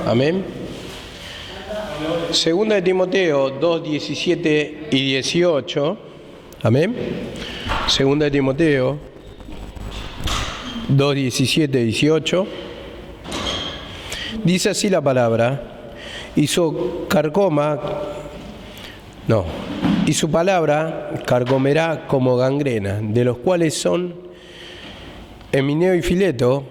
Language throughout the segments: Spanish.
Amén. Segunda de Timoteo 2, 17 y 18. Amén. Segunda de Timoteo 2, 17 y 18. Dice así la palabra: y su palabra carcomerá como gangrena, de los cuales son Himeneo y Fileto,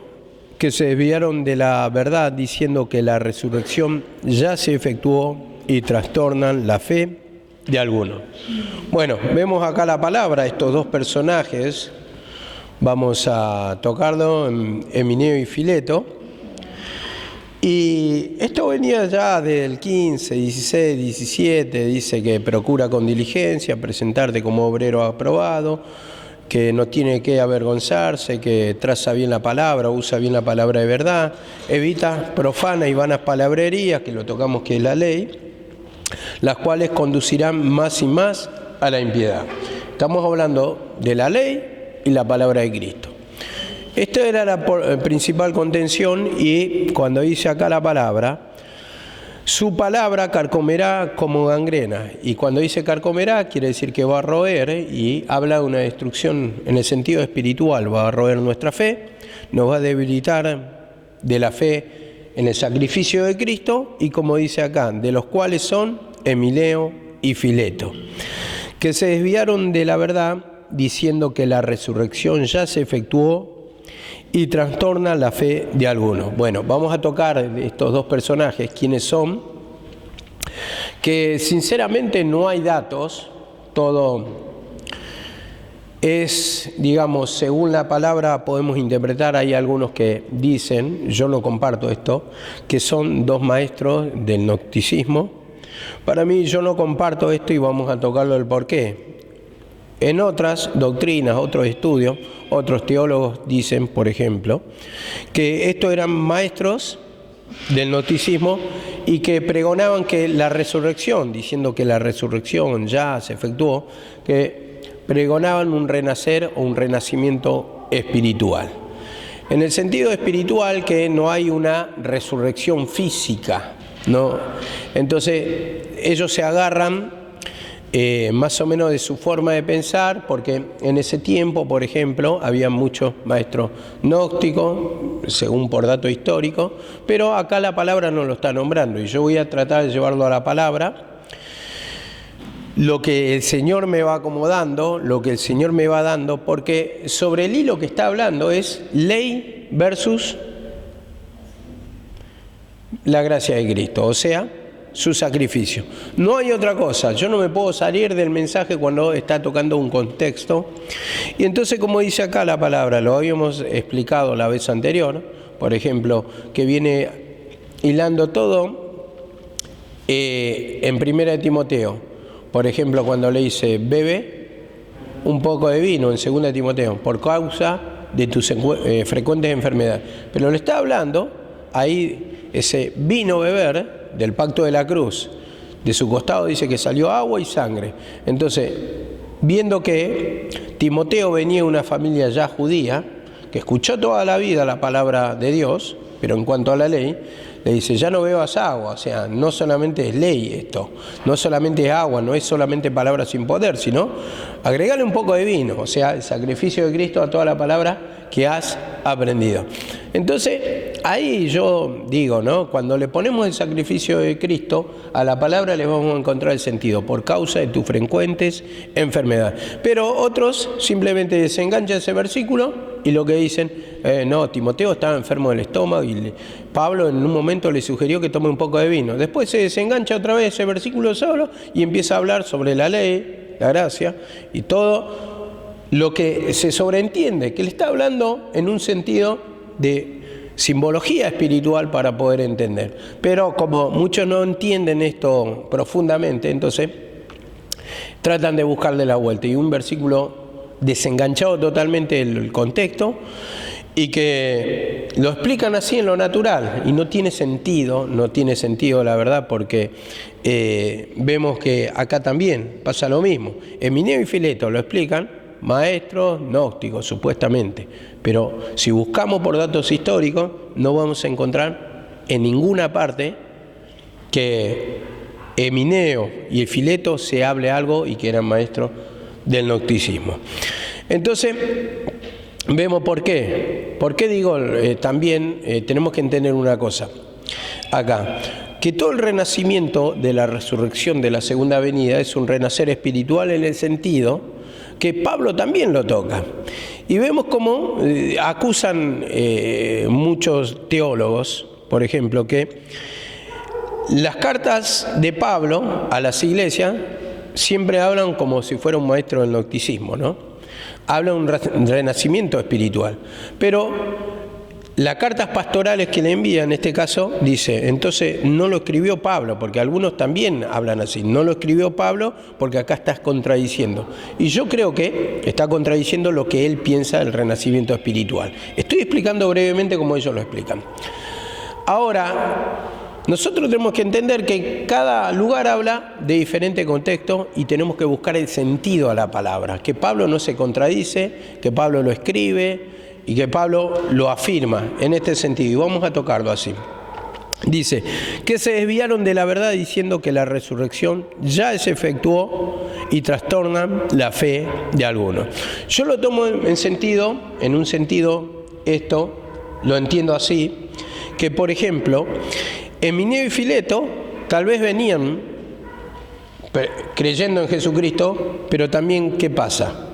que se desviaron de la verdad diciendo que la resurrección ya se efectuó y trastornan la fe de algunos. Bueno, vemos acá la palabra, estos dos personajes, vamos a tocarlo, en Himeneo y Fileto. Y esto venía ya del 15, 16, 17, dice que procura con diligencia presentarte como obrero aprobado, que no tiene que avergonzarse, que traza bien la palabra, usa bien la palabra de verdad, evita profanas y vanas palabrerías, que lo tocamos que es la ley, las cuales conducirán más y más a la impiedad. Estamos hablando de la ley y la palabra de Cristo. Esta era la principal contención, y cuando dice acá la palabra, su palabra carcomerá como gangrena, y cuando dice carcomerá quiere decir que va a roer, y habla de una destrucción en el sentido espiritual, va a roer nuestra fe, nos va a debilitar de la fe en el sacrificio de Cristo, y como dice acá, de los cuales son Himeneo y Fileto, que se desviaron de la verdad diciendo que la resurrección ya se efectuó y trastorna la fe de algunos. Bueno, vamos a tocar estos dos personajes, quiénes son, que sinceramente no hay datos, todo es, digamos, según la palabra podemos interpretar. Hay algunos que dicen, yo no comparto esto, que son dos maestros del gnosticismo. Para mí, yo no comparto esto, y vamos a tocarlo el porqué. En otras doctrinas, otros estudios, otros teólogos dicen, por ejemplo, que estos eran maestros del gnosticismo y que pregonaban que la resurrección, diciendo que la resurrección ya se efectuó, que pregonaban un renacer o un renacimiento espiritual. En el sentido espiritual, que no hay una resurrección física, ¿no? Entonces ellos se agarran más o menos de su forma de pensar, porque en ese tiempo, por ejemplo, había muchos maestros gnósticos, según por dato histórico, pero acá la palabra no lo está nombrando, y yo voy a tratar de llevarlo a la palabra, lo que el Señor me va acomodando, lo que el Señor me va dando, porque sobre el hilo que está hablando es ley versus la gracia de Cristo, o sea, su sacrificio. No hay otra cosa. Yo no me puedo salir del mensaje cuando está tocando un contexto. Y entonces, como dice acá la palabra, lo habíamos explicado la vez anterior, por ejemplo, que viene hilando todo en Primera de Timoteo. Por ejemplo, cuando le dice, bebe un poco de vino, en Segunda de Timoteo, por causa de tus frecuentes enfermedades. Pero le está hablando ahí, ese vino beber del pacto de la cruz, de su costado dice que salió agua y sangre. Entonces, viendo que Timoteo venía de una familia ya judía, que escuchó toda la vida la palabra de Dios, pero en cuanto a la ley, le dice, ya no bebas agua. O sea, no solamente es ley esto, no solamente es agua, no es solamente palabra sin poder, sino agregarle un poco de vino, o sea, el sacrificio de Cristo a toda la palabra que has aprendido. Entonces, ahí yo digo, ¿no? Cuando le ponemos el sacrificio de Cristo a la palabra, le vamos a encontrar el sentido, por causa de tus frecuentes enfermedades. Pero otros simplemente desenganchan ese versículo y lo que dicen, no, Timoteo estaba enfermo del estómago y Pablo en un momento le sugirió que tome un poco de vino. Después se desengancha otra vez ese versículo solo y empieza a hablar sobre la ley, la gracia y todo lo que se sobreentiende, que le está hablando en un sentido de simbología espiritual para poder entender. Pero como muchos no entienden esto profundamente, entonces tratan de buscarle la vuelta. Y un versículo desenganchado totalmente del contexto y que lo explican así en lo natural y no tiene sentido la verdad, porque vemos que acá también pasa lo mismo. Himeneo y Fileto lo explican, maestros gnósticos supuestamente, pero si buscamos por datos históricos no vamos a encontrar en ninguna parte que Emineo y Fileto se hable algo y que eran maestros del gnosticismo. Entonces, vemos por qué. ¿Por qué digo? También tenemos que entender una cosa acá, que todo el renacimiento de la resurrección de la segunda venida es un renacer espiritual en el sentido que Pablo también lo toca. Y vemos cómo acusan muchos teólogos, por ejemplo, que las cartas de Pablo a las iglesias siempre hablan como si fuera un maestro del gnosticismo, ¿no? Habla de un renacimiento espiritual. Pero las cartas pastorales que le envía, en este caso, dice, entonces no lo escribió Pablo, porque algunos también hablan así, no lo escribió Pablo porque acá estás contradiciendo. Y yo creo que está contradiciendo lo que él piensa del renacimiento espiritual. Estoy explicando brevemente cómo ellos lo explican. Ahora, nosotros tenemos que entender que cada lugar habla de diferente contexto y tenemos que buscar el sentido a la palabra, que Pablo no se contradice, que Pablo lo escribe y que Pablo lo afirma en este sentido. Y vamos a tocarlo así. Dice, que se desviaron de la verdad diciendo que la resurrección ya se efectuó y trastornan la fe de algunos. Yo lo tomo en un sentido, esto lo entiendo así, que por ejemplo, Emineo y Fileto tal vez venían creyendo en Jesucristo, pero también, ¿qué pasa?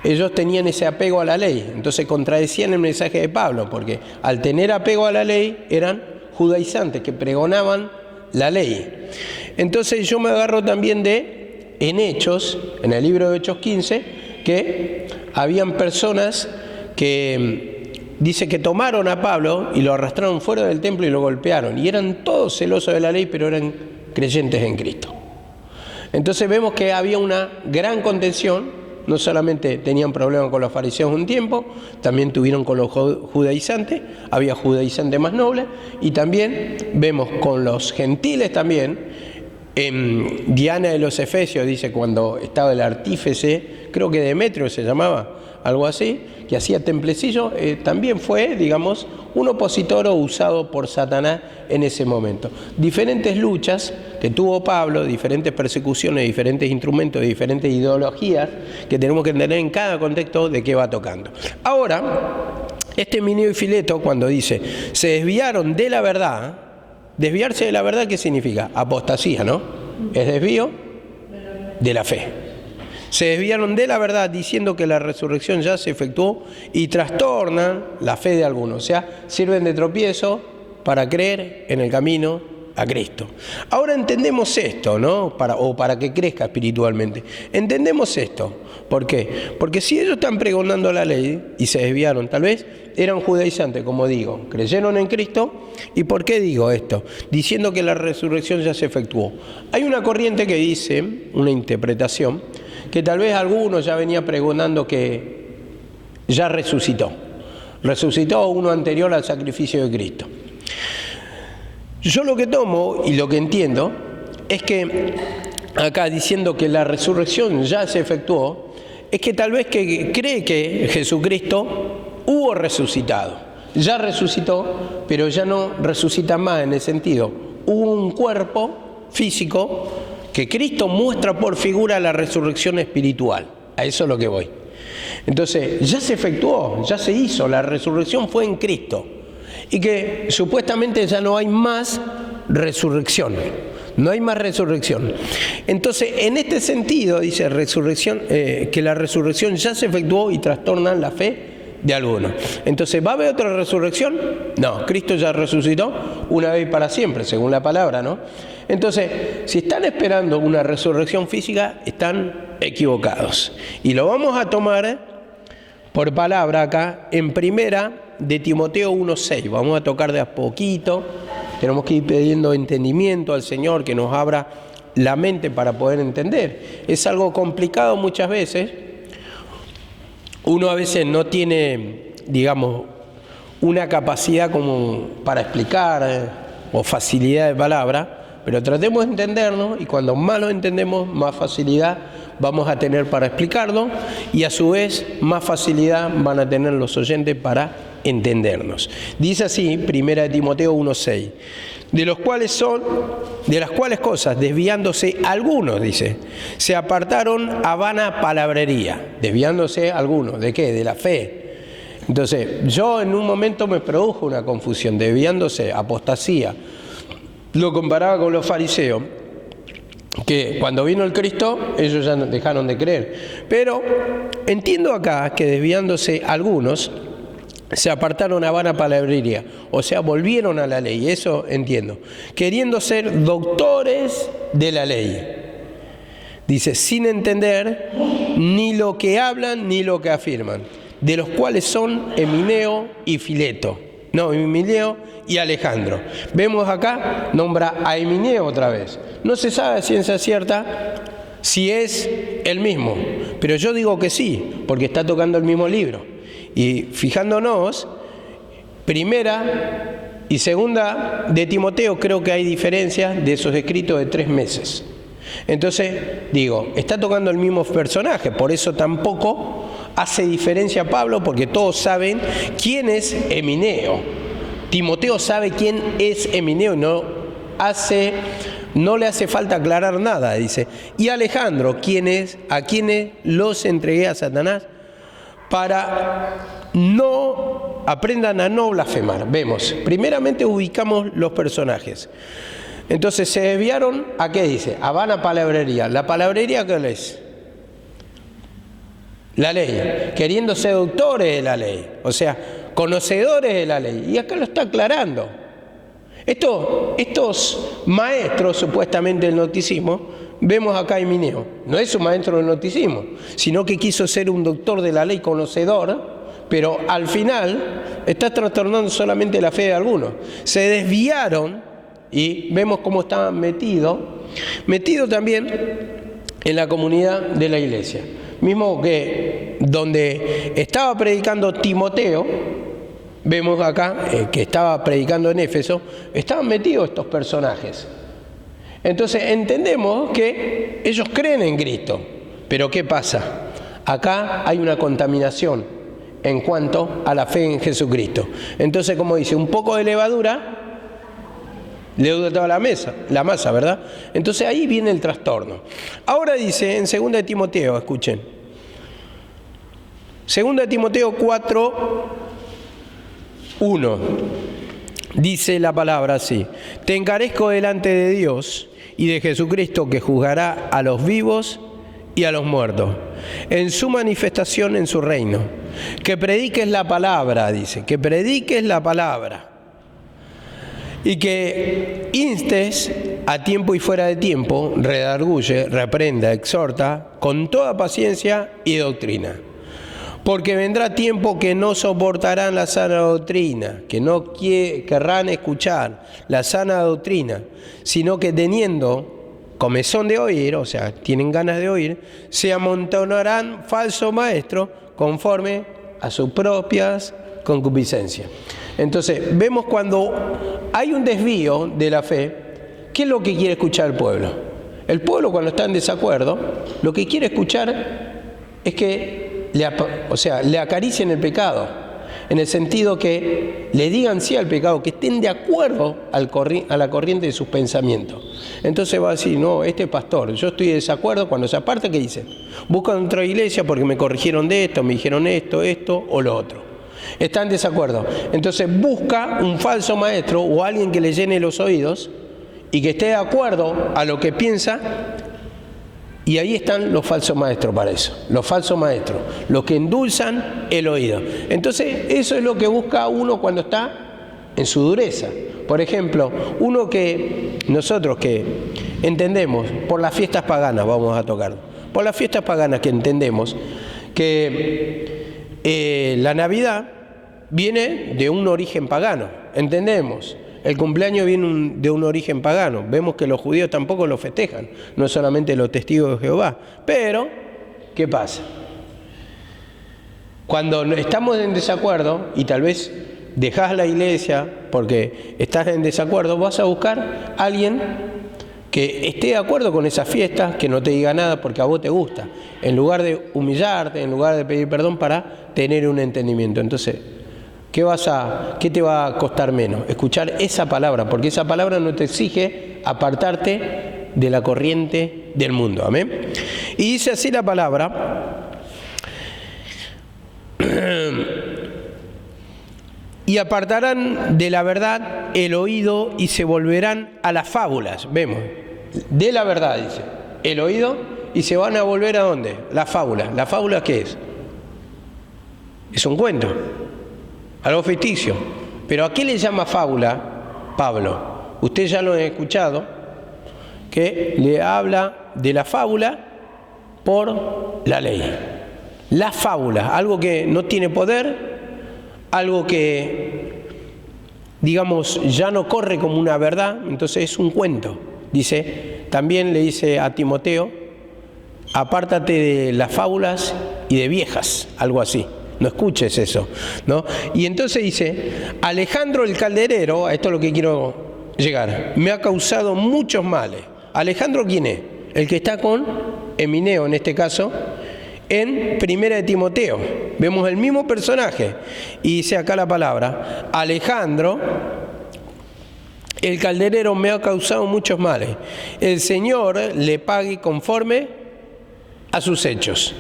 Ellos tenían ese apego a la ley, entonces contradecían el mensaje de Pablo, porque al tener apego a la ley eran judaizantes que pregonaban la ley. Entonces yo me agarro también en Hechos, en el libro de Hechos 15, que habían personas que dice que tomaron a Pablo y lo arrastraron fuera del templo y lo golpearon. Y eran todos celosos de la ley, pero eran creyentes en Cristo. Entonces vemos que había una gran contención. No solamente tenían problemas con los fariseos un tiempo, también tuvieron con los judaizantes. Había judaizantes más nobles. Y también vemos con los gentiles también. En Diana de los Efesios dice cuando estaba el artífice, creo que Demetrio se llamaba, algo así, que hacía templecillos, también fue, digamos, un opositor o usado por Satanás en ese momento. Diferentes luchas que tuvo Pablo, diferentes persecuciones, diferentes instrumentos, diferentes ideologías que tenemos que entender en cada contexto de qué va tocando. Ahora, este Emineo y Fileto, cuando dice, se desviaron de la verdad, desviarse de la verdad, ¿qué significa? Apostasía, ¿no? Es desvío de la fe. Se desviaron de la verdad diciendo que la resurrección ya se efectuó y trastornan la fe de algunos. O sea, sirven de tropiezo para creer en el camino a Cristo. Ahora entendemos esto, ¿no? Para que crezca espiritualmente. Entendemos esto. ¿Por qué? Porque si ellos están pregonando la ley y se desviaron, tal vez eran judaizantes, como digo, creyeron en Cristo. ¿Y por qué digo esto? Diciendo que la resurrección ya se efectuó. Hay una corriente que dice, una interpretación, que tal vez algunos ya venía pregonando que ya resucitó. Resucitó uno anterior al sacrificio de Cristo. Yo lo que tomo y lo que entiendo es que acá diciendo que la resurrección ya se efectuó, es que tal vez que cree que Jesucristo hubo resucitado. Ya resucitó, pero ya no resucita más en el sentido. Hubo un cuerpo físico que Cristo muestra por figura la resurrección espiritual. A eso es lo que voy. Entonces, ya se efectuó, ya se hizo, la resurrección fue en Cristo. Y que supuestamente ya no hay más resurrección. No hay más resurrección. Entonces, en este sentido, dice resurrección, que la resurrección ya se efectuó y trastornan la fe de algunos. Entonces, ¿va a haber otra resurrección? No, Cristo ya resucitó una vez y para siempre, según la palabra, ¿no? Entonces, si están esperando una resurrección física, están equivocados. Y lo vamos a tomar por palabra acá en primera de Timoteo 1:6. Vamos a tocar de a poquito. Tenemos que ir pidiendo entendimiento al Señor, que nos abra la mente para poder entender. Es algo complicado muchas veces. Uno a veces no tiene, digamos, una capacidad como para explicar o facilidad de palabra, pero tratemos de entendernos y cuando más lo entendemos, más facilidad vamos a tener para explicarlo y a su vez más facilidad van a tener los oyentes para entendernos. Dice así, 1 Timoteo 1:6, de las cuales cosas, desviándose algunos, dice, se apartaron a vana palabrería. Desviándose algunos, ¿de qué? De la fe. Entonces, yo en un momento me produjo una confusión, desviándose, apostasía. Lo comparaba con los fariseos, que cuando vino el Cristo, ellos ya dejaron de creer. Pero entiendo acá que desviándose algunos, se apartaron a vana palabrería, o sea, volvieron a la ley, eso entiendo, queriendo ser doctores de la ley. Dice, sin entender ni lo que hablan ni lo que afirman, de los cuales son Himeneo y Fileto. No, Himeneo y Alejandro. Vemos acá, nombra a Himeneo otra vez. No se sabe a ciencia cierta si es el mismo, pero yo digo que sí, porque está tocando el mismo libro. Y fijándonos, 1 y 2 de Timoteo, creo que hay diferencias de esos escritos de 3 meses. Entonces, digo, está tocando el mismo personaje, por eso tampoco hace diferencia Pablo, porque todos saben quién es Himeneo. Timoteo sabe quién es Himeneo y no le hace falta aclarar nada, dice. Y Alejandro, a quienes los entregué a Satanás, para no aprendan a no blasfemar. Vemos, primeramente ubicamos los personajes. Entonces se desviaron, ¿a qué dice? A vana palabrería. ¿La palabrería qué es? La ley, queriendo ser doctores de la ley, o sea, conocedores de la ley. Y acá lo está aclarando. Estos maestros, supuestamente del gnosticismo, vemos acá a Himeneo. No es un maestro del gnosticismo, sino que quiso ser un doctor de la ley, conocedor, pero al final está trastornando solamente la fe de algunos. Se desviaron y vemos cómo estaban metidos también en la comunidad de la iglesia. Mismo que donde estaba predicando Timoteo, vemos acá que estaba predicando en Éfeso, estaban metidos estos personajes. Entonces entendemos que ellos creen en Cristo, pero ¿qué pasa? Acá hay una contaminación en cuanto a la fe en Jesucristo. Entonces, como dice, un poco de levadura leuda toda la masa, ¿verdad? Entonces ahí viene el trastorno. Ahora dice en 2 de Timoteo, escuchen, 2 de Timoteo 4:1, dice la palabra así: te encarezco delante de Dios y de Jesucristo, que juzgará a los vivos y a los muertos en su manifestación en su reino. Que prediques la palabra, dice, que prediques la palabra, y que instes a tiempo y fuera de tiempo, redarguye, reprenda, exhorta con toda paciencia y doctrina. Porque vendrá tiempo que no soportarán la sana doctrina, que no querrán escuchar la sana doctrina, sino que teniendo comezón de oír, o sea, tienen ganas de oír, se amontonarán falsos maestros conforme a sus propias concupiscencias. Entonces, vemos cuando hay un desvío de la fe, ¿qué es lo que quiere escuchar el pueblo? El pueblo, cuando está en desacuerdo, lo que quiere escuchar es que le acaricien el pecado, en el sentido que le digan sí al pecado, que estén de acuerdo a la corriente de sus pensamientos. Entonces va a decir, no, este pastor, yo estoy de desacuerdo. Cuando se aparta, ¿qué dice? Buscan otra iglesia porque me corrigieron de esto, me dijeron esto o lo otro. Está en desacuerdo. Entonces busca un falso maestro o alguien que le llene los oídos y que esté de acuerdo a lo que piensa. Y ahí están los falsos maestros para eso, los falsos maestros, los que endulzan el oído. Entonces, eso es lo que busca uno cuando está en su dureza. Por ejemplo, nosotros que entendemos, por las fiestas paganas vamos a tocar, por las fiestas paganas que entendemos que la Navidad viene de un origen pagano, entendemos. El cumpleaños viene de un origen pagano. Vemos que los judíos tampoco lo festejan, no solamente los testigos de Jehová. Pero, ¿qué pasa? Cuando estamos en desacuerdo, y tal vez dejás la iglesia porque estás en desacuerdo, vas a buscar a alguien que esté de acuerdo con esas fiestas, que no te diga nada porque a vos te gusta, en lugar de humillarte, en lugar de pedir perdón para tener un entendimiento. Entonces, ¿Qué te va a costar menos? Escuchar esa palabra, porque esa palabra no te exige apartarte de la corriente del mundo. Amén. Y dice así la palabra: y apartarán de la verdad el oído y se volverán a las fábulas. Vemos, de la verdad, dice, el oído, y se van a volver ¿a dónde? Las fábulas. ¿La fábula qué es? Es un cuento, algo ficticio. Pero ¿a qué le llama fábula Pablo? Usted ya lo ha escuchado, que le habla de la fábula por la ley. La fábula, algo que no tiene poder, algo que, digamos, ya no corre como una verdad, entonces es un cuento. Dice, también le dice a Timoteo: apártate de las fábulas y de viejas, algo así. No escuches eso, ¿no? Y entonces dice: Alejandro el calderero, a esto es lo que quiero llegar, me ha causado muchos males. ¿Alejandro quién es? El que está con Emineo, en este caso, en Primera de Timoteo. Vemos el mismo personaje. Y dice acá la palabra: Alejandro el calderero me ha causado muchos males. El Señor le pague conforme a sus hechos.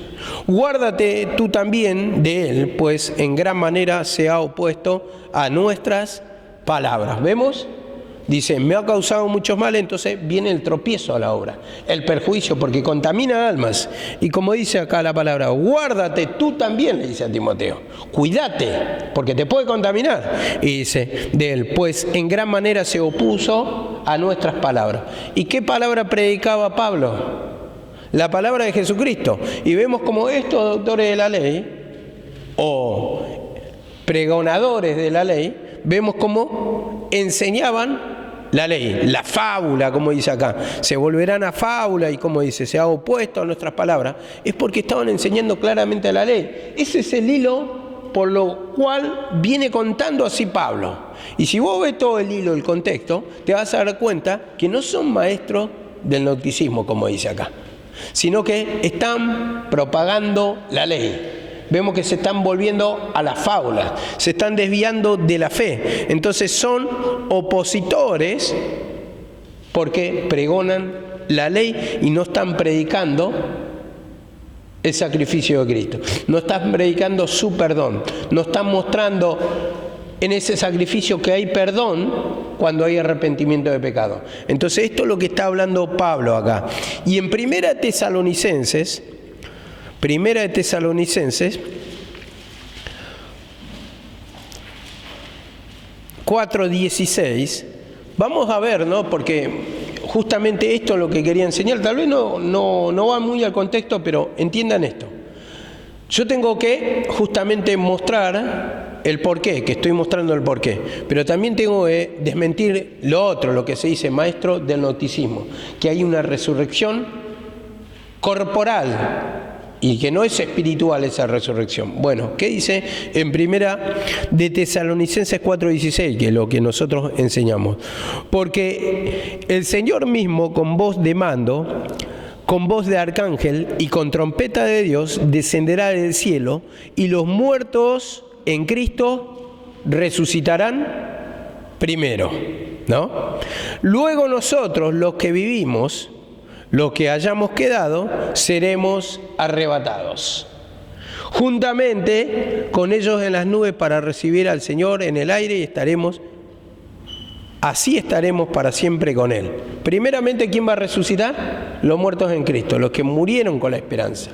Guárdate tú también de él, pues en gran manera se ha opuesto a nuestras palabras. ¿Vemos? Dice, me ha causado muchos males, entonces viene el tropiezo a la obra, el perjuicio, porque contamina almas. Y como dice acá la palabra, guárdate tú también, le dice a Timoteo, cuídate, porque te puede contaminar. Y dice de él, pues en gran manera se opuso a nuestras palabras. ¿Y qué palabra predicaba Pablo? La palabra de Jesucristo. Y vemos como estos doctores de la ley, o pregonadores de la ley, vemos cómo enseñaban la ley, la fábula, como dice acá. Se volverán a fábula, y como dice, se ha opuesto a nuestras palabras. Es porque estaban enseñando claramente la ley. Ese es el hilo por lo cual viene contando así Pablo. Y si vos ves todo el hilo, el contexto, te vas a dar cuenta que no son maestros del gnosticismo, como dice acá, sino que están propagando la ley. Vemos que se están volviendo a las fábulas, se están desviando de la fe. Entonces son opositores porque pregonan la ley y no están predicando el sacrificio de Cristo. No están predicando su perdón. No están mostrando en ese sacrificio que hay perdón cuando hay arrepentimiento de pecado. Entonces esto es lo que está hablando Pablo acá. Y en Primera de Tesalonicenses 4:16, vamos a ver, ¿no? Porque justamente esto es lo que quería enseñar. Tal vez no va muy al contexto, pero entiendan esto. Yo tengo que justamente mostrar el porqué, que estoy mostrando el porqué, pero también tengo que desmentir lo otro, lo que se dice maestro del gnosticismo, que hay una resurrección corporal y que no es espiritual esa resurrección. Bueno, ¿qué dice en Primera de Tesalonicenses 4:16? Que es lo que nosotros enseñamos. Porque el Señor mismo, con voz de mando, con voz de arcángel y con trompeta de Dios, descenderá del cielo, y los muertos en Cristo resucitarán primero, ¿no? Luego nosotros, los que vivimos, los que hayamos quedado, seremos arrebatados juntamente con ellos en las nubes para recibir al Señor en el aire, y así estaremos para siempre con Él. Primeramente, ¿quién va a resucitar? Los muertos en Cristo, los que murieron con la esperanza,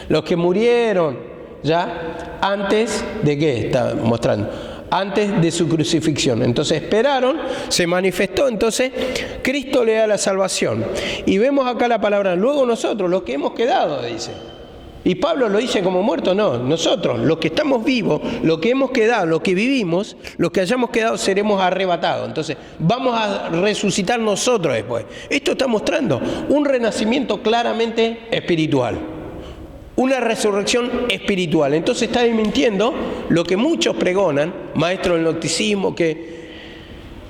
los que murieron ya antes de ¿qué está mostrando? Antes de su crucifixión. Entonces esperaron, se manifestó, entonces Cristo le da la salvación. Y vemos acá la palabra, luego nosotros, los que hemos quedado, dice. Y Pablo lo dice como muerto, no, nosotros, los que estamos vivos, los que hemos quedado, los que vivimos, los que hayamos quedado seremos arrebatados. Entonces vamos a resucitar nosotros después. Esto está mostrando un renacimiento claramente espiritual. Una resurrección espiritual. Entonces está desmintiendo lo que muchos pregonan, maestros del gnosticismo, que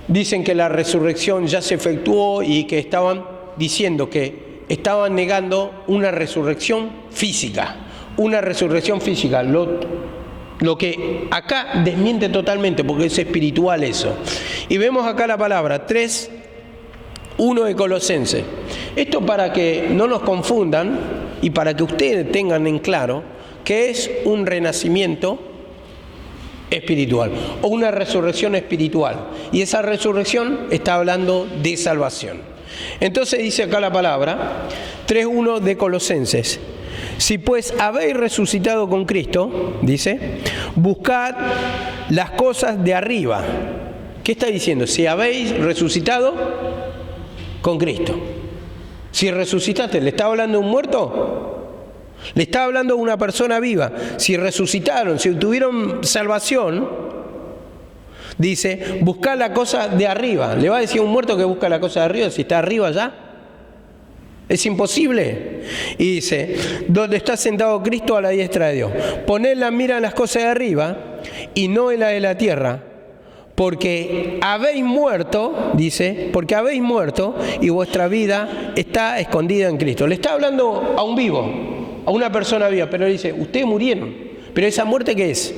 dicen que la resurrección ya se efectuó y que estaban diciendo que estaban negando una resurrección física. Una resurrección física. Lo que acá desmiente totalmente, porque es espiritual eso. Y vemos acá la palabra 3:1 de Colosenses. Esto para que no nos confundan y para que ustedes tengan en claro que es un renacimiento espiritual o una resurrección espiritual. Y esa resurrección está hablando de salvación. Entonces dice acá la palabra 3:1 de Colosenses. Si pues habéis resucitado con Cristo, dice, buscad las cosas de arriba. ¿Qué está diciendo? Si habéis resucitado con Cristo. Si resucitaste, ¿le está hablando de un muerto? Le está hablando de una persona viva. Si resucitaron, si obtuvieron salvación, dice, buscad la cosa de arriba. ¿Le va a decir a un muerto que busca la cosa de arriba si está arriba ya? Es imposible. Y dice, donde está sentado Cristo a la diestra de Dios. Poned la mira en las cosas de arriba y no en la de la tierra. Porque habéis muerto, dice, porque habéis muerto y vuestra vida está escondida en Cristo. Le está hablando a un vivo, a una persona viva, pero le dice, ustedes murieron. Pero esa muerte, ¿qué es?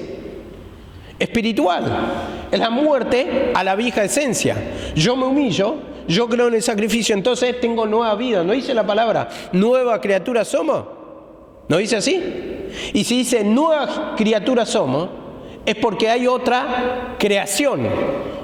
Espiritual. Es la muerte a la vieja esencia. Yo me humillo. Yo creo en el sacrificio, entonces tengo nueva vida. ¿No dice la palabra nueva criatura somos? ¿No dice así? Y si dice nueva criatura somos, es porque hay otra creación.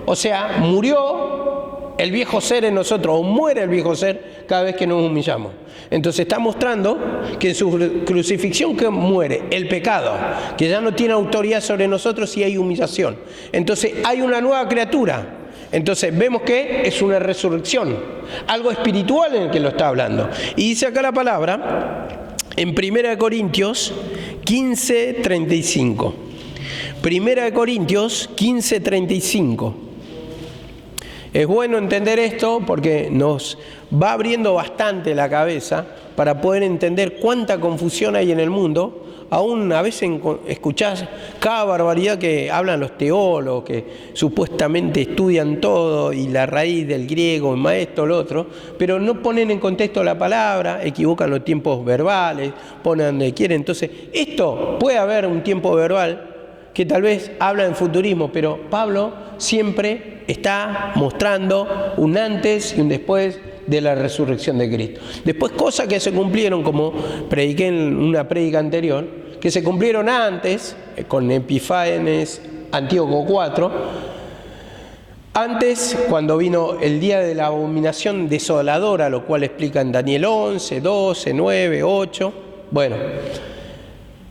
O sea, murió el viejo ser en nosotros, o muere el viejo ser cada vez que nos humillamos. Entonces está mostrando que en su crucifixión que muere el pecado, que ya no tiene autoridad sobre nosotros si hay humillación. Entonces hay una nueva criatura. Entonces vemos que es una resurrección, algo espiritual en el que lo está hablando. Y dice acá la palabra en 1 Corintios 15:35. 1 Corintios 15:35. Es bueno entender esto porque nos va abriendo bastante la cabeza para poder entender cuánta confusión hay en el mundo. Aún a veces escuchás cada barbaridad que hablan los teólogos, que supuestamente estudian todo y la raíz del griego, el maestro, lo otro, pero no ponen en contexto la palabra, equivocan los tiempos verbales, ponen donde quieren. Entonces, esto puede haber un tiempo verbal que tal vez habla en futurismo, pero Pablo siempre está mostrando un antes y un después de la resurrección de Cristo. Después cosas que se cumplieron, como prediqué en una prédica anterior, que se cumplieron antes, con Epifanes, Antíoco IV, antes cuando vino el día de la abominación desoladora, lo cual explica en Daniel 11, 12, 9, 8, bueno.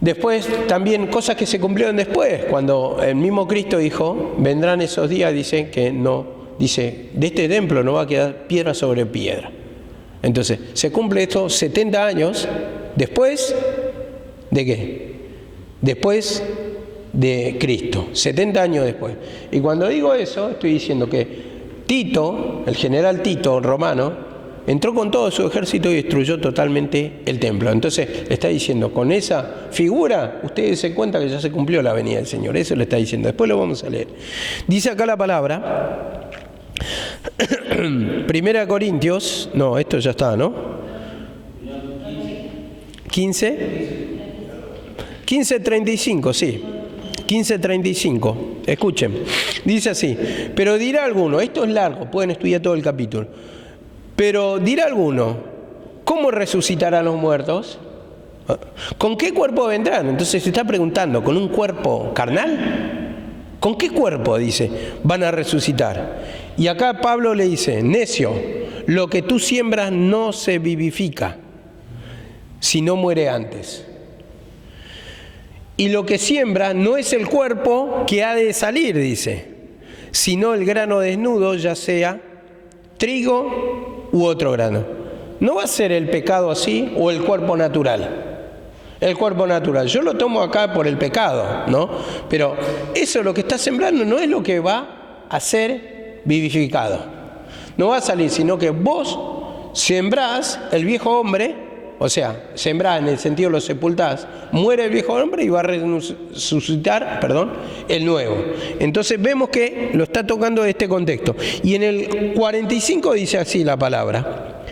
Después también cosas que se cumplieron después, cuando el mismo Cristo dijo, vendrán esos días, dice que no, dice, de este templo no va a quedar piedra sobre piedra. Entonces, se cumple esto 70 años después de ¿qué? Después de Cristo, 70 años después. Y cuando digo eso, estoy diciendo que Tito, el general Tito romano, entró con todo su ejército y destruyó totalmente el templo. Entonces le está diciendo, con esa figura, ustedes se cuenta que ya se cumplió la venida del Señor. Eso le está diciendo. Después lo vamos a leer. Dice acá la palabra, 1 Corintios, no, esto ya está, ¿no? 15:35, sí. 15:35. Escuchen. Dice así, pero dirá alguno, esto es largo, pueden estudiar todo el capítulo. Pero dirá alguno, ¿cómo resucitarán los muertos? ¿Con qué cuerpo vendrán? Entonces se está preguntando, ¿con un cuerpo carnal? ¿Con qué cuerpo, dice, van a resucitar? Y acá Pablo le dice, necio, lo que tú siembras no se vivifica, sino muere antes. Y lo que siembra no es el cuerpo que ha de salir, dice, sino el grano desnudo, ya sea trigo u otro grano. No va a ser el pecado así o el cuerpo natural. El cuerpo natural. Yo lo tomo acá por el pecado, ¿no? Pero eso lo que está sembrando no es lo que va a ser vivificado. No va a salir, sino que vos sembrás el viejo hombre, o sea, sembrás en el sentido lo sepultás, muere el viejo hombre y va a resucitar, el nuevo. Entonces vemos que lo está tocando de este contexto. Y en el 45 dice así la palabra,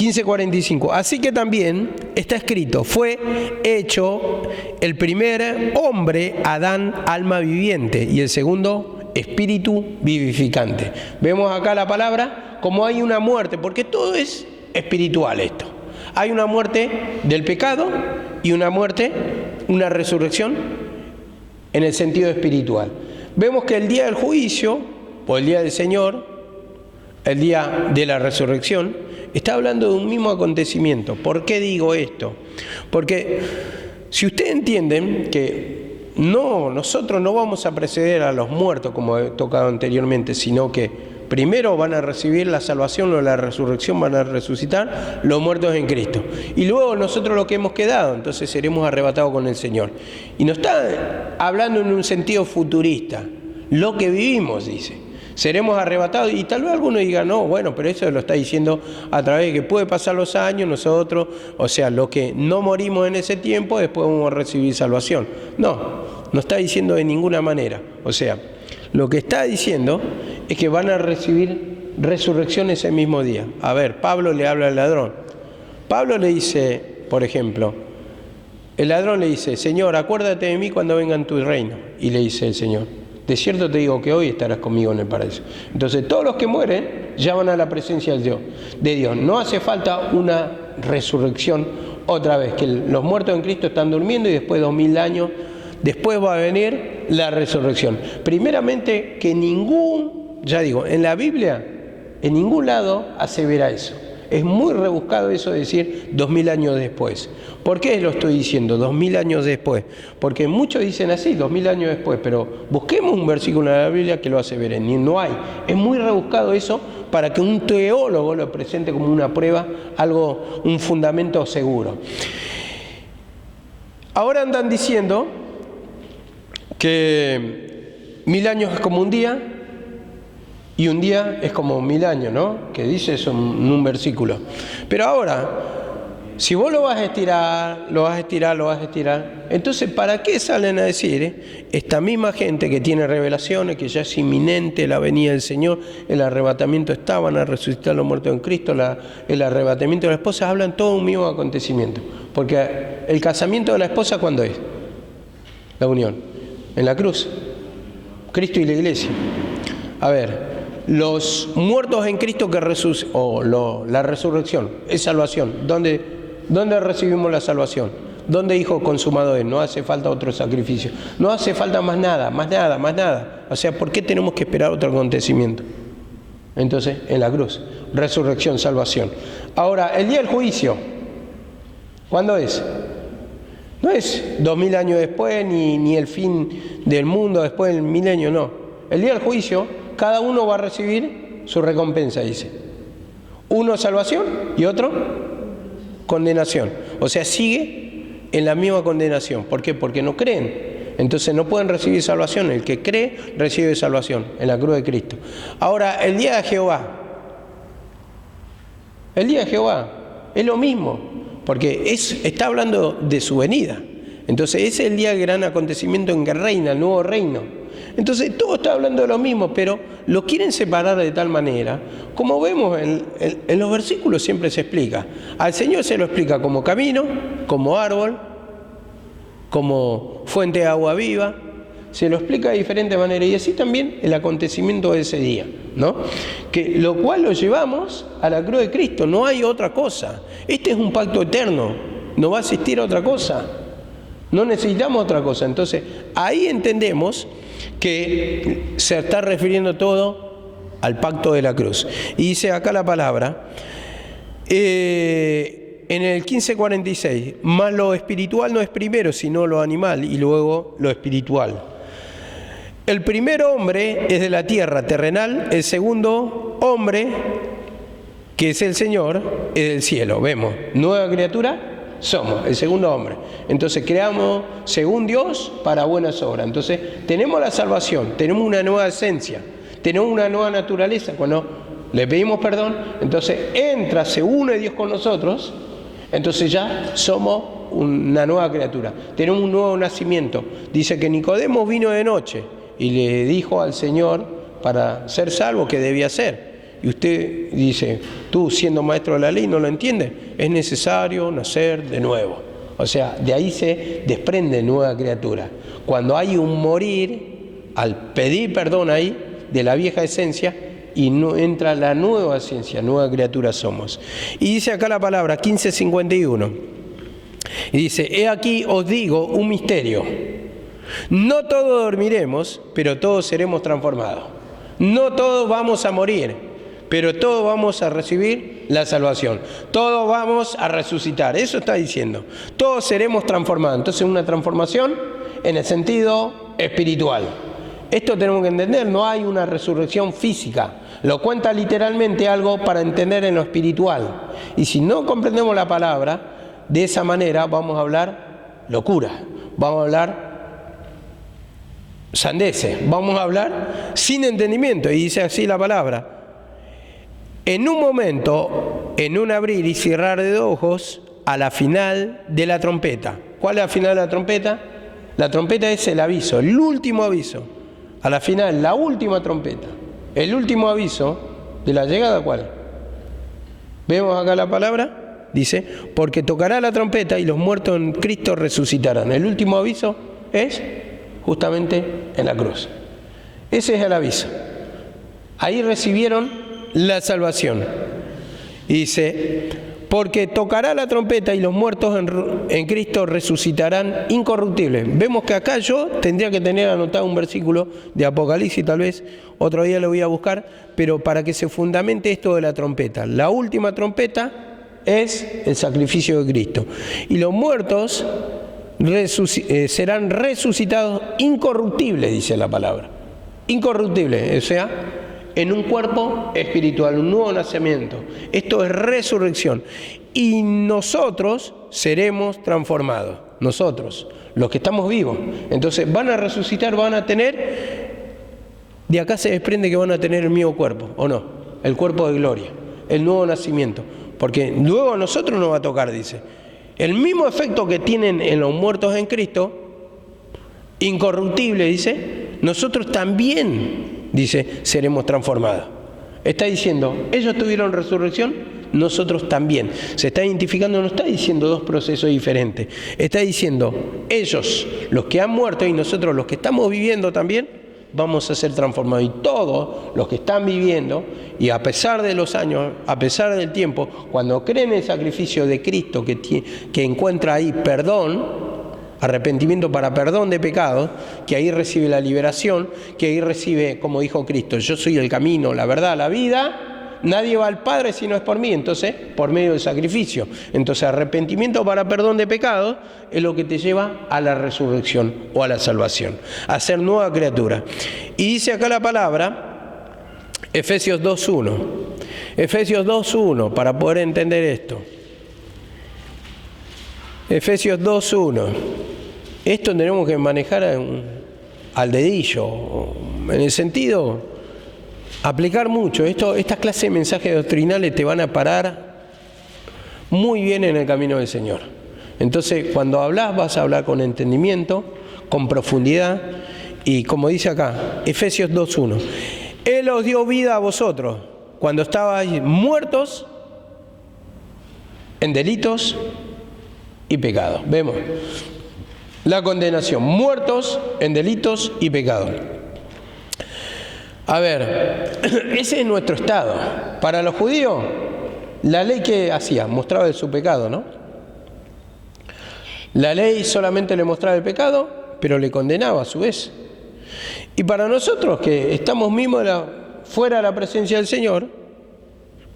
15:45. Así que también está escrito, fue hecho el primer hombre, Adán, alma viviente, y el segundo, espíritu vivificante. Vemos acá la palabra, como hay una muerte, porque todo es espiritual esto. Hay una muerte del pecado y una muerte, una resurrección en el sentido espiritual. Vemos que el día del juicio, o el día del Señor, el día de la resurrección, está hablando de un mismo acontecimiento. ¿Por qué digo esto? Porque si ustedes entienden que nosotros no vamos a preceder a los muertos como he tocado anteriormente, sino que primero van a recibir la salvación o la resurrección, van a resucitar los muertos en Cristo. Y luego nosotros los que hemos quedado, entonces seremos arrebatados con el Señor. Y no está hablando en un sentido futurista, lo que vivimos, dice. Seremos arrebatados, y tal vez algunos digan, no, bueno, pero eso lo está diciendo a través de que puede pasar los años, nosotros, o sea, los que no morimos en ese tiempo, después vamos a recibir salvación. No está diciendo de ninguna manera. O sea, lo que está diciendo es que van a recibir resurrección ese mismo día. A ver, Pablo le habla al ladrón. Pablo le dice, por ejemplo, el ladrón le dice, Señor, acuérdate de mí cuando venga en tu reino. Y le dice el Señor, de cierto te digo que hoy estarás conmigo en el paraíso. Entonces todos los que mueren ya van a la presencia de Dios. No hace falta una resurrección otra vez, que los muertos en Cristo están durmiendo y después de 2000 años, después va a venir la resurrección. Primeramente que en la Biblia, en ningún lado asevera eso. Es muy rebuscado eso de decir 2000 años después. ¿Por qué lo estoy diciendo 2000 años después? Porque muchos dicen así, 2000 años después, pero busquemos un versículo en la Biblia que lo asevere. No hay. Es muy rebuscado eso para que un teólogo lo presente como una prueba, un fundamento seguro. Ahora andan diciendo que 1000 años es como un día, y un día es como 1000 años, ¿no? Que dice eso en un versículo. Pero ahora, si vos lo vas a estirar, entonces ¿para qué salen a decir esta misma gente que tiene revelaciones, que ya es inminente la venida del Señor, el arrebatamiento está, van a resucitar los muertos en Cristo, el arrebatamiento de la esposa, hablan todo un mismo acontecimiento? Porque el casamiento de la esposa, ¿cuándo es? La unión, en la cruz, Cristo y la iglesia. A ver, los muertos en Cristo que la resurrección es salvación. ¿Dónde recibimos la salvación? ¿Dónde dijo consumado es? No hace falta otro sacrificio. No hace falta más nada. O sea, ¿por qué tenemos que esperar otro acontecimiento? Entonces, en la cruz, resurrección, salvación. Ahora, el día del juicio, ¿cuándo es? No es 2000 años después, ni el fin del mundo después del milenio, no. El día del juicio, cada uno va a recibir su recompensa, dice. Uno salvación y otro condenación. O sea, sigue en la misma condenación. ¿Por qué? Porque no creen. Entonces no pueden recibir salvación. El que cree recibe salvación en la cruz de Cristo. Ahora, el día de Jehová. El día de Jehová es lo mismo, porque está hablando de su venida. Entonces ese es el día del gran acontecimiento en que reina, el nuevo reino. Entonces todo está hablando de lo mismo, pero lo quieren separar de tal manera, como vemos en los versículos siempre se explica. Al Señor se lo explica como camino, como árbol, como fuente de agua viva, se lo explica de diferentes maneras, y así también el acontecimiento de ese día, ¿no? Lo cual lo llevamos a la cruz de Cristo, no hay otra cosa. Este es un pacto eterno, no va a existir otra cosa, no necesitamos otra cosa. Entonces ahí entendemos que se está refiriendo todo al pacto de la cruz. Y dice acá la palabra, en el 15:46, mas lo espiritual no es primero, sino lo animal, y luego lo espiritual. El primer hombre es de la tierra terrenal, el segundo hombre, que es el Señor, es del cielo. Vemos, nueva criatura somos, el segundo hombre. Entonces creamos según Dios para buenas obras. Entonces tenemos la salvación, tenemos una nueva esencia, tenemos una nueva naturaleza. Cuando le pedimos perdón, entonces se une Dios con nosotros, entonces ya somos una nueva criatura, tenemos un nuevo nacimiento. Dice que Nicodemo vino de noche y le dijo al Señor para ser salvo qué debía hacer. y usted dice, tú siendo maestro de la ley no lo entiendes, es necesario nacer de nuevo. O sea, de ahí se desprende nueva criatura. Cuando hay un morir, al pedir perdón ahí de la vieja esencia, y no entra la nueva esencia, nueva criatura somos. Y dice acá la palabra 15:51, y dice, he aquí os digo un misterio, no todos dormiremos, pero todos seremos transformados. No todos vamos a morir, pero todos vamos a recibir la salvación. Todos vamos a resucitar. Eso está diciendo. Todos seremos transformados. Entonces, una transformación en el sentido espiritual. Esto tenemos que entender. No hay una resurrección física. Lo cuenta literalmente algo para entender en lo espiritual. Y si no comprendemos la palabra de esa manera, vamos a hablar locura. Vamos a hablar sandeces, vamos a hablar sin entendimiento. Y dice así la palabra: en un momento, en un abrir y cerrar de ojos, a la final de la trompeta. ¿Cuál es la final de la trompeta? La trompeta es el aviso, el último aviso. A la final, la última trompeta. El último aviso de la llegada, ¿cuál? ¿Vemos acá la palabra? Dice, porque tocará la trompeta y los muertos en Cristo resucitarán. El último aviso es justamente en la cruz. Ese es el aviso. Ahí recibieron la salvación. Y dice, porque tocará la trompeta y los muertos en Cristo resucitarán incorruptibles. Vemos que acá yo tendría que tener anotado un versículo de Apocalipsis, tal vez otro día lo voy a buscar, pero para que se fundamente esto de la trompeta. La última trompeta es el sacrificio de Cristo. Y los muertos serán resucitados incorruptibles, dice la palabra. Incorruptibles, o sea, en un cuerpo espiritual, un nuevo nacimiento. Esto es resurrección. Y nosotros seremos transformados. Nosotros, los que estamos vivos. Entonces van a resucitar, van a tener, de acá se desprende que van a tener el mismo cuerpo, ¿o no? El cuerpo de gloria, el nuevo nacimiento. Porque luego a nosotros nos va a tocar, dice. El mismo efecto que tienen en los muertos en Cristo, incorruptible, dice, nosotros también, dice, seremos transformados. Está diciendo, ellos tuvieron resurrección, nosotros también. Se está identificando, no está diciendo dos procesos diferentes. Está diciendo, ellos, los que han muerto, y nosotros, los que estamos viviendo también, vamos a ser transformados. Y todos los que están viviendo, y a pesar de los años, a pesar del tiempo, cuando creen en el sacrificio de Cristo que encuentra ahí perdón, arrepentimiento para perdón de pecados, que ahí recibe la liberación, que ahí recibe, como dijo Cristo, yo soy el camino, la verdad, la vida, nadie va al Padre si no es por mí, entonces, por medio del sacrificio. Entonces, arrepentimiento para perdón de pecados es lo que te lleva a la resurrección o a la salvación, a ser nueva criatura. Y dice acá la palabra, Efesios 2.1. Efesios 2.1, para poder entender esto. Efesios 2.1. Esto tenemos que manejar al dedillo, en el sentido, aplicar mucho. Estas clases de mensajes doctrinales te van a parar muy bien en el camino del Señor. Entonces, cuando hablas, vas a hablar con entendimiento, con profundidad, y como dice acá, Efesios 2.1. Él os dio vida a vosotros cuando estabais muertos en delitos y pecados. Vemos la condenación, muertos en delitos y pecados. A ver, ese es nuestro estado. Para los judíos, la ley que hacía, mostraba su pecado, ¿no? La ley solamente le mostraba el pecado, pero le condenaba a su vez. Y para nosotros que estamos mismos fuera de la presencia del Señor,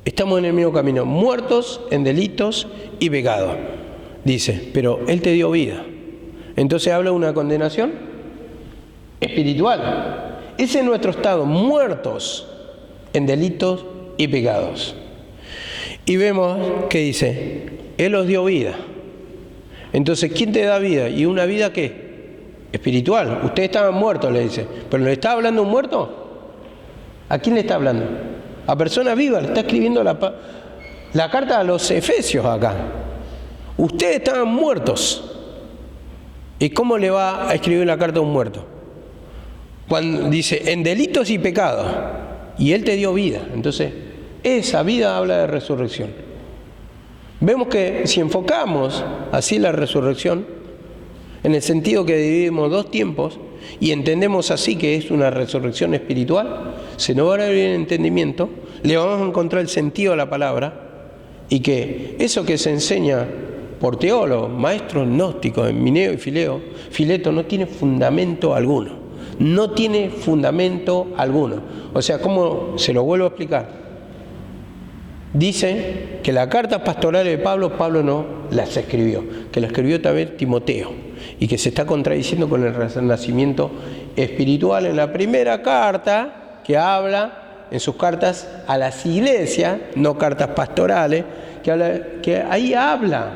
estamos en el mismo camino, muertos en delitos y pecados. Dice, pero Él te dio vida. Entonces habla de una condenación espiritual. Ese es nuestro estado, muertos en delitos y pecados. Y vemos que dice, Él os dio vida. Entonces, ¿quién te da vida? ¿Y una vida qué? Espiritual. Ustedes estaban muertos, le dice. ¿Pero le está hablando un muerto? ¿A quién le está hablando? A personas vivas. Le está escribiendo la carta a los Efesios acá. Ustedes estaban muertos. ¿Y cómo le va a escribir la carta a un muerto? Cuando dice, en delitos y pecados. Y Él te dio vida. Entonces, Esa vida habla de resurrección. Vemos que si enfocamos así la resurrección, en el sentido que dividimos dos tiempos, y entendemos así que es una resurrección espiritual, se nos va a abrir el entendimiento, le vamos a encontrar el sentido a la palabra, y que eso que se enseña por teólogos, maestros gnósticos, en Mineo y Fileto, no tiene fundamento alguno. No tiene fundamento alguno. O sea, ¿cómo se lo vuelvo a explicar? Dice que las cartas pastorales de Pablo no las escribió, que las escribió también Timoteo, y que se está contradiciendo con el renacimiento espiritual en la primera carta que habla en sus cartas a las iglesias, no cartas pastorales, que ahí habla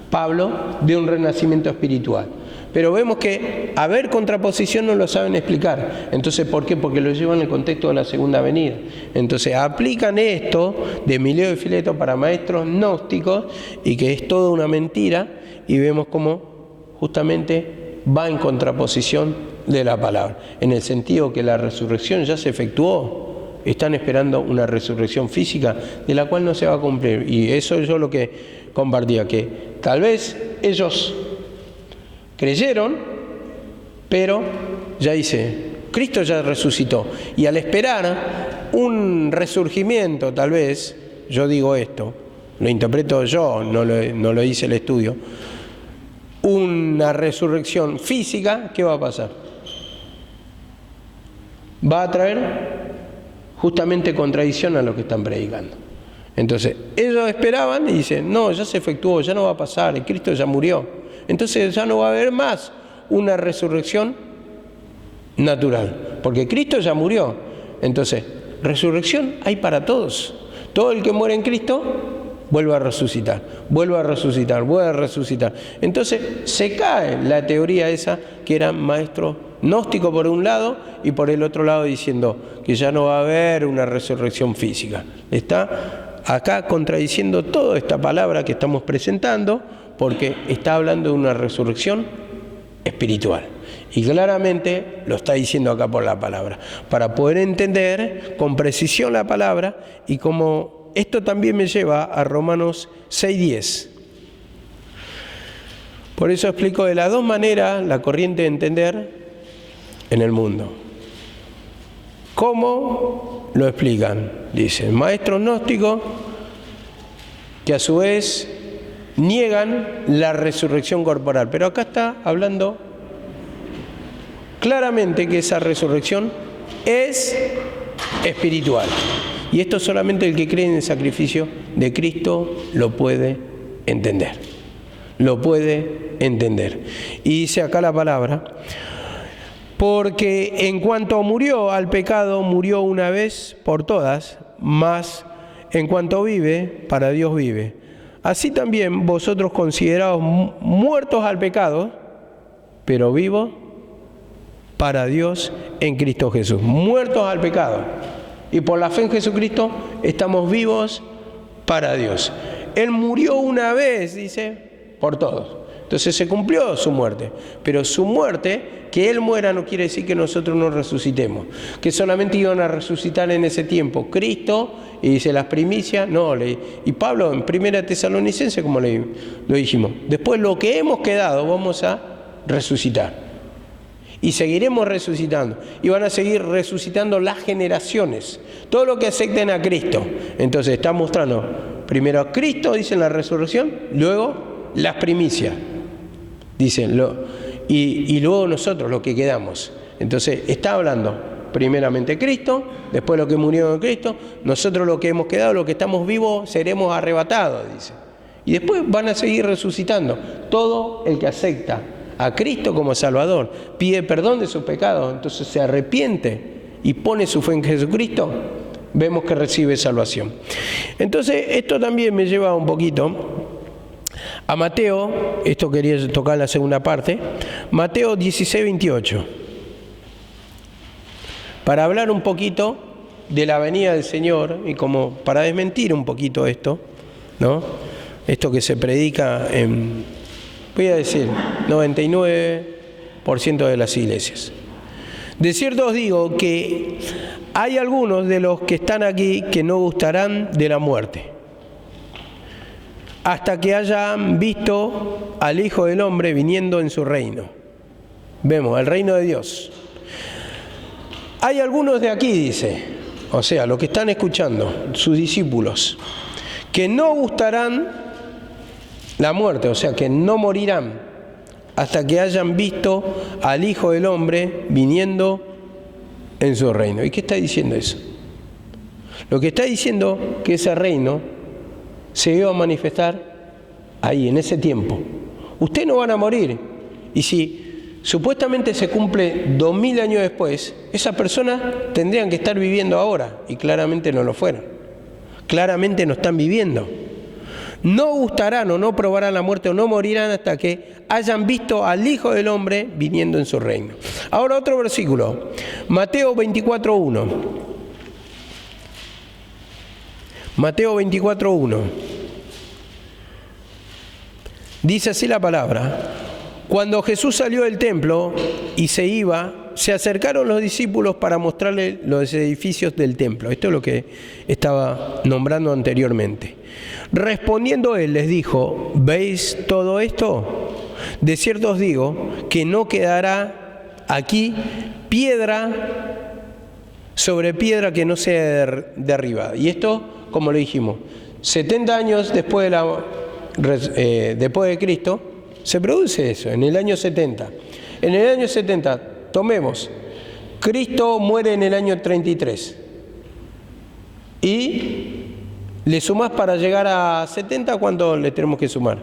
Pablo de un renacimiento espiritual. Pero vemos que haber contraposición no lo saben explicar. Entonces, ¿por qué? Porque lo llevan en el contexto de la segunda venida. Entonces, aplican esto de Mineo y Fileto para maestros gnósticos y que es toda una mentira, y vemos cómo justamente va en contraposición de la palabra, en el sentido que la resurrección ya se efectuó. Están esperando una resurrección física de la cual no se va a cumplir. Y eso es yo lo que compartía, que tal vez ellos creyeron, pero ya dice, Cristo ya resucitó. Y al esperar un resurgimiento, tal vez, yo digo esto, lo interpreto yo, no lo hice el estudio, una resurrección física, ¿qué va a pasar? Va a traer justamente contradicción a lo que están predicando. Entonces, ellos esperaban y dicen, no, ya se efectuó, ya no va a pasar, Cristo ya murió. Entonces ya no va a haber más una resurrección natural, porque Cristo ya murió. Entonces, resurrección hay para todos. Todo el que muere en Cristo vuelve a resucitar, vuelve a resucitar, vuelve a resucitar. Entonces se cae la teoría esa que eran maestros gnósticos por un lado y por el otro lado diciendo que ya no va a haber una resurrección física. Está acá contradiciendo toda esta palabra que estamos presentando, porque está hablando de una resurrección espiritual. Y claramente lo está diciendo acá por la palabra, para poder entender con precisión la palabra, y como esto también me lleva a Romanos 6:10. Por eso explico de las dos maneras la corriente de entender en el mundo. ¿Cómo lo explican? Dicen, maestros gnósticos que a su vez niegan la resurrección corporal. Pero acá está hablando claramente que esa resurrección es espiritual. Y esto solamente el que cree en el sacrificio de Cristo lo puede entender. Lo puede entender. Y dice acá la palabra, porque en cuanto murió al pecado, murió una vez por todas, mas en cuanto vive, para Dios vive. Así también vosotros considerados muertos al pecado, pero vivos para Dios en Cristo Jesús. Muertos al pecado. Y por la fe en Jesucristo estamos vivos para Dios. Él murió una vez, dice, por todos. Entonces se cumplió su muerte. Pero su muerte, que Él muera, no quiere decir que nosotros no resucitemos. Que solamente iban a resucitar en ese tiempo Cristo, y dice las primicias, no. Y Pablo en 1 Tesalonicenses, como lo dijimos, después lo que hemos quedado vamos a resucitar. Y seguiremos resucitando. Y van a seguir resucitando las generaciones. Todo lo que acepten a Cristo. Entonces está mostrando primero a Cristo, dicen la resurrección, luego las primicias. Dicen, y luego nosotros, los que quedamos. Entonces está hablando primeramente Cristo, después lo que murió en Cristo, nosotros los que hemos quedado, los que estamos vivos, seremos arrebatados, dice. Y después van a seguir resucitando. Todo el que acepta a Cristo como Salvador, pide perdón de sus pecados, entonces se arrepiente y pone su fe en Jesucristo, vemos que recibe salvación. Entonces esto también me lleva un poquito a Mateo, esto quería tocar en la segunda parte, Mateo 16:28, para hablar un poquito de la venida del Señor y como para desmentir un poquito esto, ¿no? Esto que se predica en, voy a decir, 99% de las iglesias. De cierto os digo que hay algunos de los que están aquí que no gustarán de la muerte, hasta que hayan visto al Hijo del Hombre viniendo en su reino. Vemos, el reino de Dios. Hay algunos de aquí, dice, o sea, los que están escuchando, sus discípulos, que no gustarán la muerte, o sea, que no morirán, hasta que hayan visto al Hijo del Hombre viniendo en su reino. ¿Y qué está diciendo eso? Lo que está diciendo que ese reino se iba a manifestar ahí, en ese tiempo. Ustedes no van a morir. Y si supuestamente se cumple 2000 años después, esas personas tendrían que estar viviendo ahora, y claramente no lo fueron. Claramente no están viviendo. No gustarán o no probarán la muerte o no morirán hasta que hayan visto al Hijo del Hombre viniendo en su reino. Ahora otro versículo, Mateo 24:1. Mateo 24:1. Dice así la palabra: cuando Jesús salió del templo y se iba, se acercaron los discípulos para mostrarle los edificios del templo. Esto es lo que estaba nombrando anteriormente. Respondiendo él les dijo: ¿veis todo esto? De cierto os digo que no quedará aquí piedra sobre piedra que no sea derribada. Y esto, como le dijimos, 70 años después de Cristo, se produce eso, en el año 70. En el año 70, tomemos, Cristo muere en el año 33. Y le sumás para llegar a 70, ¿cuánto le tenemos que sumar?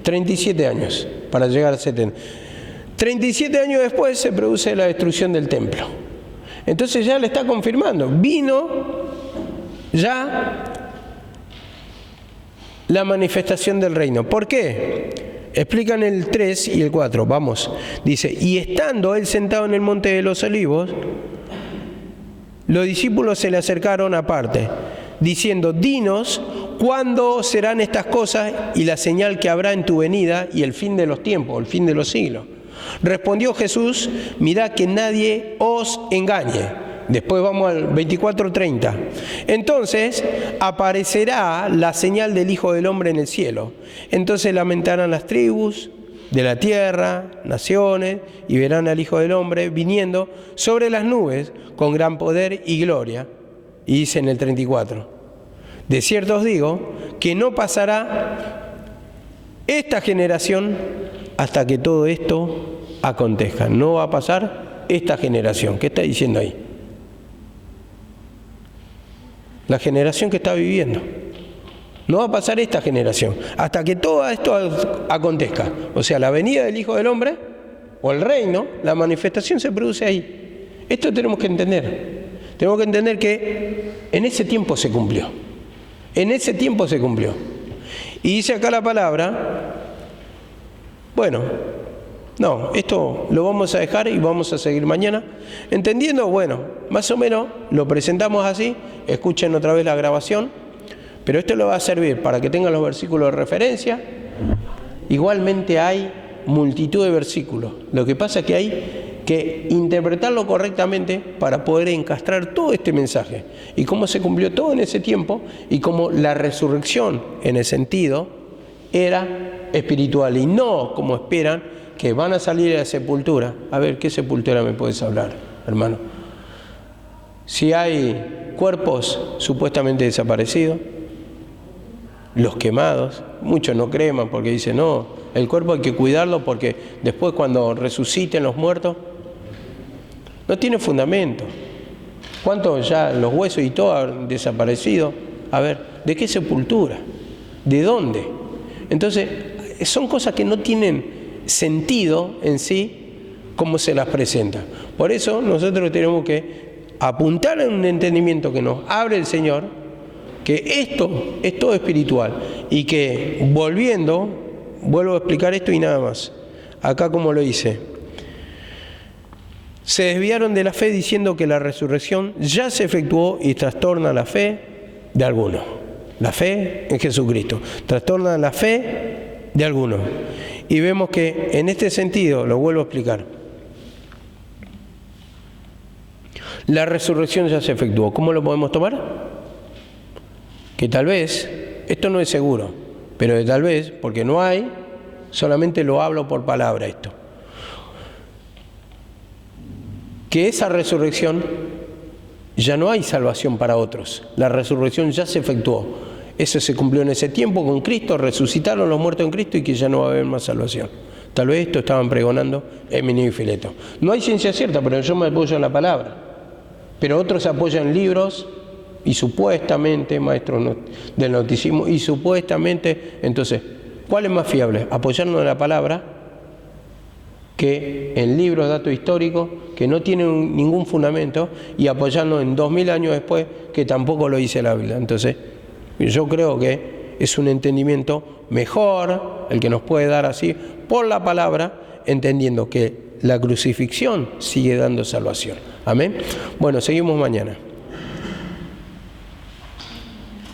37 años para llegar a 70. 37 años después se produce la destrucción del templo. Entonces ya le está confirmando, vino ya la manifestación del reino. ¿Por qué? Explican el 3 y el 4, vamos. Dice, y estando él sentado en el monte de los olivos, los discípulos se le acercaron aparte, diciendo, dinos cuándo serán estas cosas y la señal que habrá en tu venida y el fin de los tiempos, el fin de los siglos. Respondió Jesús, mirad que nadie os engañe. Después vamos al 24:30. Entonces aparecerá la señal del Hijo del Hombre en el cielo. Entonces lamentarán las tribus de la tierra, naciones, y verán al Hijo del Hombre viniendo sobre las nubes con gran poder y gloria. Y dice en el 34, de cierto os digo que no pasará esta generación hasta que todo esto acontezca. No va a pasar esta generación. ¿Qué está diciendo ahí? La generación que está viviendo. No va a pasar esta generación hasta que todo esto acontezca. O sea, la venida del Hijo del Hombre o el reino, la manifestación se produce ahí. Esto tenemos que entender. Tenemos que entender que en ese tiempo se cumplió. En ese tiempo se cumplió. Y dice acá la palabra, bueno, no, esto lo vamos a dejar y vamos a seguir mañana. Entendiendo, bueno, más o menos lo presentamos así, escuchen otra vez la grabación, pero esto le va a servir para que tengan los versículos de referencia. Igualmente hay multitud de versículos. Lo que pasa es que hay que interpretarlo correctamente para poder encastrar todo este mensaje. Y cómo se cumplió todo en ese tiempo y cómo la resurrección, en el sentido, era espiritual y no como esperan, que van a salir de la sepultura. A ver, ¿qué sepultura me puedes hablar, hermano? Si hay cuerpos supuestamente desaparecidos, los quemados, muchos no creman porque dicen, no, el cuerpo hay que cuidarlo porque después cuando resuciten los muertos, no tiene fundamento. ¿Cuántos ya los huesos y todo han desaparecido? A ver, ¿de qué sepultura? ¿De dónde? Entonces, son cosas que no tienen sentido en sí como se las presenta. Por eso nosotros tenemos que apuntar en un entendimiento que nos abre el Señor, que esto es todo espiritual y que vuelvo a explicar esto y nada más. Acá como lo hice. Se desviaron de la fe diciendo que la resurrección ya se efectuó y trastorna la fe de algunos. La fe en Jesucristo trastorna la fe de algunos. Y vemos que en este sentido, lo vuelvo a explicar, la resurrección ya se efectuó. ¿Cómo lo podemos tomar? Que tal vez, esto no es seguro, pero de tal vez, porque no hay, solamente lo hablo por palabra esto, que esa resurrección ya no hay salvación para otros. La resurrección ya se efectuó. Eso se cumplió en ese tiempo con Cristo, resucitaron los muertos en Cristo y que ya no va a haber más salvación. Tal vez esto estaban pregonando Eminio y Fileto. No hay ciencia cierta, pero yo me apoyo en la palabra. Pero otros apoyan libros y supuestamente, maestros del noticismo, y supuestamente, entonces, ¿cuál es más fiable? Apoyarnos en la palabra que en libros, datos históricos, que no tienen ningún fundamento, y apoyarnos en 2000 años después, que tampoco lo dice la Biblia. Entonces, yo creo que es un entendimiento mejor, el que nos puede dar así, por la palabra, entendiendo que la crucifixión sigue dando salvación. Amén. Bueno, seguimos mañana.